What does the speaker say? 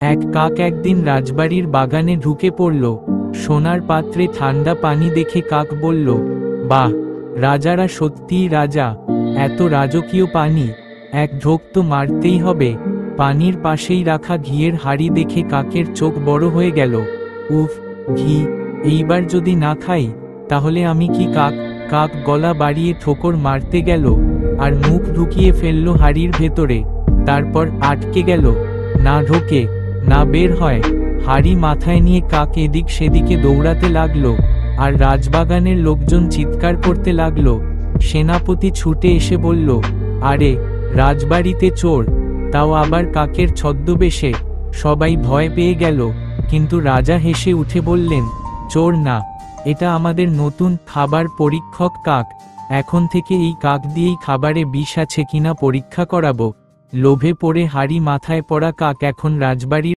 এক কাক একদিন রাজবাড়ির বাগানে ঢুকে পড়ল। সোনার পাত্রে ঠান্ডা পানি দেখে কাক বলল, বাহ, রাজারা সত্যিই রাজা, এত রাজকীয় পানি, এক ঢোক তো মারতেই হবে। পানির পাশেই রাখা ঘিয়ের হাঁড়ি দেখে কাকের চোখ বড় হয়ে গেল। উফ, ঘি, এইবার যদি না খাই তাহলে আমি কি কাক। কাক গলা বাড়িয়ে ঠোকর মারতে গেল আর মুখ ঢুকিয়ে ফেলল হাঁড়ির ভেতরে। তারপর আটকে গেল, না ঢোকে না বের হয়। হাঁড়ি মাথায় নিয়ে কাক এদিক সেদিকে দৌড়াতে লাগলো আর রাজবাগানের লোকজন চিৎকার করতে লাগলো। সেনাপতি ছুটে এসে বলল, আরে, রাজবাড়িতে চোর, তাও আবার কাকের ছদ্মবেশে। সবাই ভয় পেয়ে গেল, কিন্তু রাজা হেসে উঠে বললেন, চোর না, এটা আমাদের নতুন খাবার পরীক্ষক কাক। এখন থেকে এই কাক দিয়েই খাবারে বিষ আছে কিনা পরীক্ষা করাবো। লোভে পড়ে হাঁড়ি মাথায় পড়া কাক এখন রাজবাড়ির